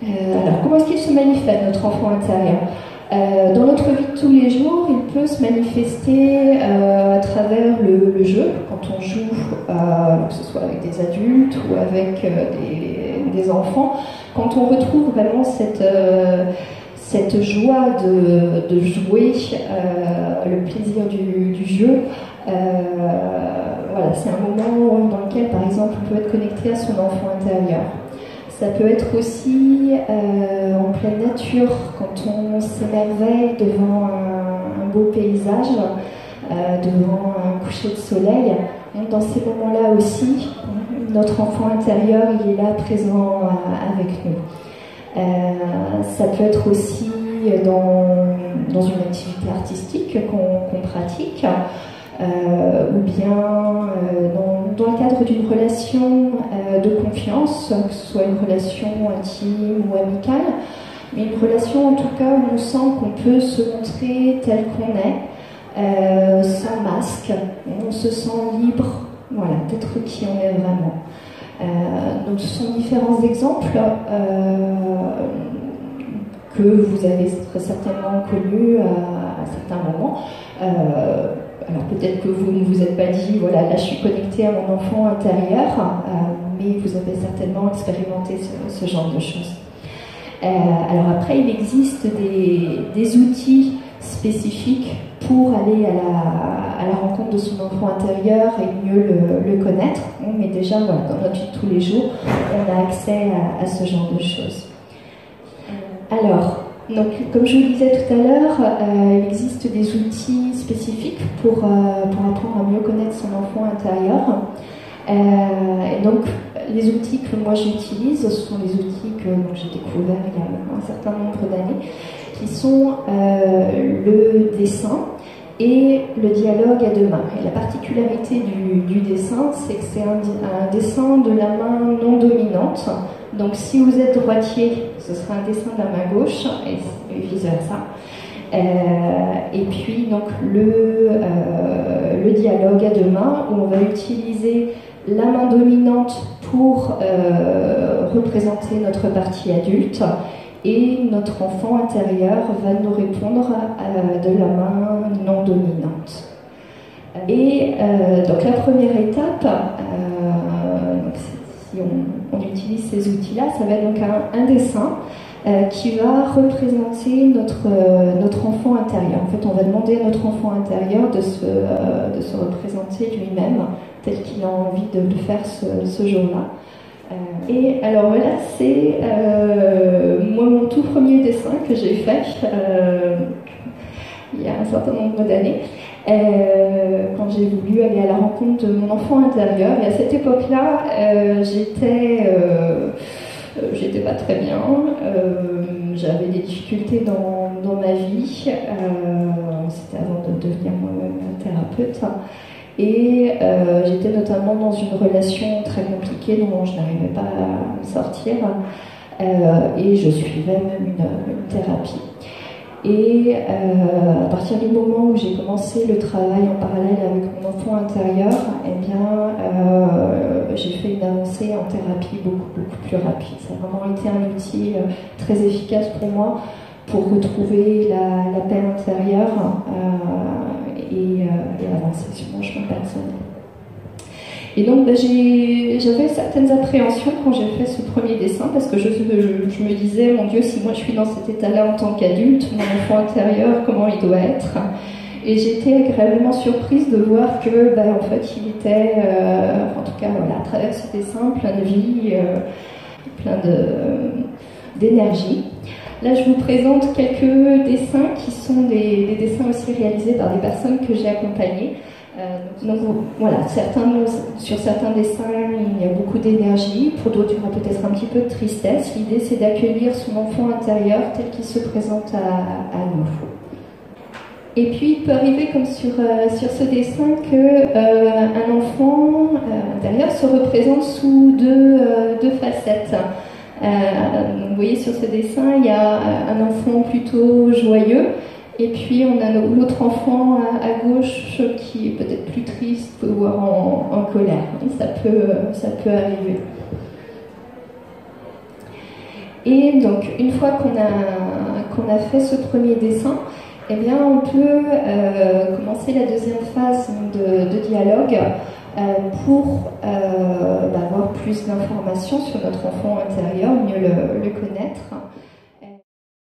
Alors, comment est-ce qu'il se manifeste, notre enfant intérieur? Dans notre vie de tous les jours, il peut se manifester à travers le jeu, quand on joue, que ce soit avec des adultes ou avec des enfants, quand on retrouve vraiment cette joie de jouer, le plaisir du jeu. Voilà, c'est un moment dans lequel, par exemple, on peut être connecté à son enfant intérieur. Ça peut être aussi en pleine nature, quand on s'émerveille devant un beau paysage, devant un coucher de soleil. Dans ces moments-là aussi, notre enfant intérieur, il est là, présent avec nous. Ça peut être aussi dans une activité artistique qu'on pratique, ou bien dans le cadre d'une relation de confiance, que ce soit une relation intime ou amicale, mais une relation en tout cas où on sent qu'on peut se montrer tel qu'on est, sans masque, on se sent libre, voilà, d'être qui on est vraiment. Donc ce sont différents exemples que vous avez très certainement connus à certains moments. Alors peut-être que vous ne vous êtes pas dit, voilà, là je suis connectée à mon enfant intérieur, mais vous avez certainement expérimenté ce genre de choses. Alors après, il existe des outils spécifiques pour aller à la rencontre de son enfant intérieur et mieux le connaître. Mais déjà, voilà, dans notre vie de tous les jours, on a accès à ce genre de choses. Alors, donc, comme je vous le disais tout à l'heure, il existe des outils spécifiques pour apprendre à mieux connaître son enfant intérieur. Et donc, les outils que moi j'utilise, ce sont des outils que j'ai découverts il y a un certain nombre d'années, qui sont le dessin et le dialogue à deux mains. Et la particularité du dessin, c'est que c'est un dessin de la main non dominante. Donc si vous êtes droitier, ce sera un dessin de la main gauche et vice-versa. Et puis donc le dialogue à deux mains, où on va utiliser la main dominante pour représenter notre partie adulte, et notre enfant intérieur va nous répondre de la main non dominante. Et donc la première étape, si on utilise ces outils-là, ça va être donc un dessin qui va représenter notre enfant intérieur. En fait, on va demander à notre enfant intérieur de se représenter lui-même tel qu'il a envie de le faire ce jour-là. Et alors voilà, c'est moi mon tout premier dessin que j'ai fait il y a un certain nombre d'années, quand j'ai voulu aller à la rencontre de mon enfant intérieur. Et à cette époque-là, j'étais pas très bien, j'avais des difficultés dans ma vie, c'était avant de devenir moi-même thérapeute. Et j'étais notamment dans une relation très compliquée dont je n'arrivais pas à me sortir, et je suivais même une thérapie. Et à partir du moment où j'ai commencé le travail en parallèle avec mon enfant intérieur, eh bien, j'ai fait une avancée en thérapie beaucoup plus rapide. Ça a vraiment été un outil très efficace pour moi pour retrouver la paix intérieure et avancer sur mon chemin personnel. Et donc j'avais certaines appréhensions quand j'ai fait ce premier dessin, parce que je me disais, mon Dieu, si moi je suis dans cet état-là en tant qu'adulte, mon enfant intérieur, comment il doit être? Et j'étais agréablement surprise de voir que, en fait, il était, en tout cas, voilà, à travers ce dessin, plein de vie, plein d'énergie. Là, je vous présente quelques dessins qui sont des dessins aussi réalisés par des personnes que j'ai accompagnées. Donc voilà, sur certains dessins, il y a beaucoup d'énergie, pour d'autres, il y aura peut-être un petit peu de tristesse. L'idée, c'est d'accueillir son enfant intérieur tel qu'il se présente à nous. Et puis, il peut arriver, comme sur ce dessin, qu'un enfant intérieur se représente sous deux facettes. Vous voyez, sur ce dessin, il y a un enfant plutôt joyeux, et puis on a l'autre enfant à gauche qui est peut-être plus triste, voire en colère. Ça peut arriver. Et donc, une fois qu'on a fait ce premier dessin, eh bien, on peut commencer la deuxième phase de dialogue pour avoir plus d'informations sur notre enfant intérieur, mieux le connaître.